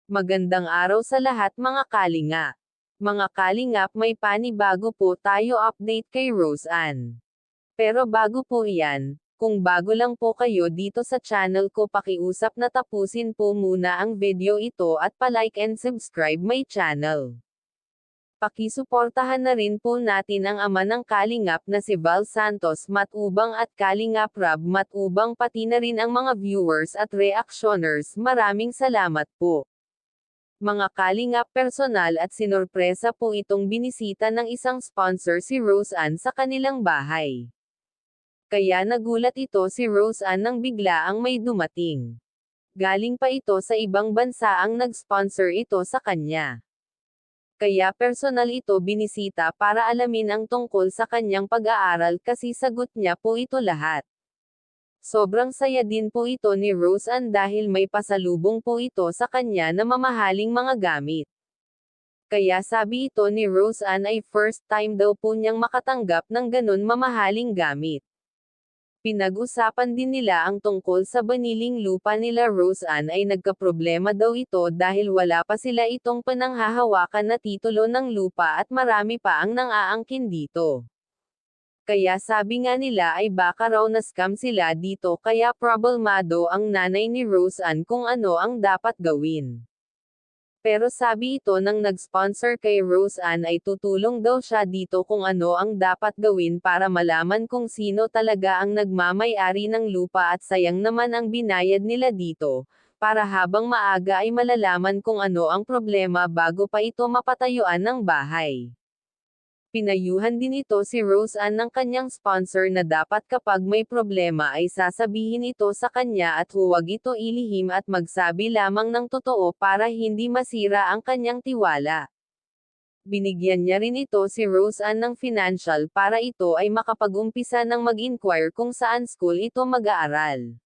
Magandang araw sa lahat mga kalinga. Mga kalingap, may panibago po tayo update kay Rose Ann. Pero bago po iyan, kung bago lang po kayo dito sa channel ko, pakiusap na tapusin po muna ang video ito at palike and subscribe my channel. Pakisuportahan na rin po natin ang ama ng Kalingap na si Val Santos Matubang at Kalingap Rob Matubang, pati na rin ang mga viewers at reactioners. Maraming salamat po. Mga Kalingap, personal at sinorpresa po itong binisita ng isang sponsor si Rose Ann sa kanilang bahay. Kaya nagulat ito si Rose Ann nang biglaang may dumating. Galing pa ito sa ibang bansa ang nag-sponsor ito sa kanya. Kaya personal ito binisita para alamin ang tungkol sa kanyang pag-aaral, kasi sagot niya po ito lahat. Sobrang saya din po ito ni Rose Ann dahil may pasalubong po ito sa kanya na mamahaling mga gamit. Kaya sabi ito ni Rose Ann ay first time daw po niyang makatanggap ng ganun mamahaling gamit. Pinag-usapan din nila ang tungkol sa baniling lupa nila. Rose Ann ay nagkaproblema daw ito dahil wala pa sila itong pananghahawakan na titulo ng lupa at marami pa ang nang-aangkin dito. Kaya sabi nga nila ay baka raw na-scam sila dito, kaya problemado ang nanay ni Rose Ann kung ano ang dapat gawin. Pero sabi ito ng nag-sponsor kay Rose Ann ay tutulong daw siya dito kung ano ang dapat gawin para malaman kung sino talaga ang nagmamay-ari ng lupa, at sayang naman ang binayad nila dito, para habang maaga ay malalaman kung ano ang problema bago pa ito mapatayuan ng bahay. Pinayuhan din ito si Rose Ann ng kanyang sponsor na dapat kapag may problema ay sasabihin ito sa kanya at huwag ito ilihim at magsabi lamang ng totoo para hindi masira ang kanyang tiwala. Binigyan niya rin ito si Rose Ann ng financial para ito ay makapag-umpisa ng mag-inquire kung saan school ito mag-aaral.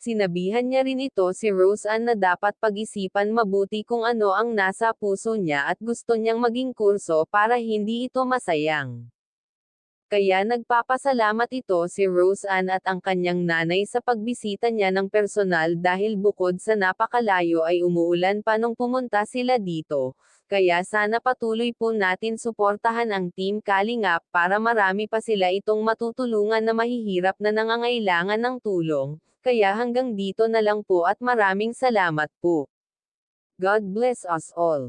Sinabihan niya rin ito si Rose Ann na dapat pag-isipan mabuti kung ano ang nasa puso niya at gusto niyang maging kurso para hindi ito masayang. Kaya nagpapasalamat ito si Rose Ann at ang kanyang nanay sa pagbisita niya ng personal dahil bukod sa napakalayo ay umuulan pa nung pumunta sila dito. Kaya sana patuloy po natin suportahan ang Team Kalingap para marami pa sila itong matutulungan na mahihirap na nangangailangan ng tulong. Kaya hanggang dito na lang po at maraming salamat po. God bless us all.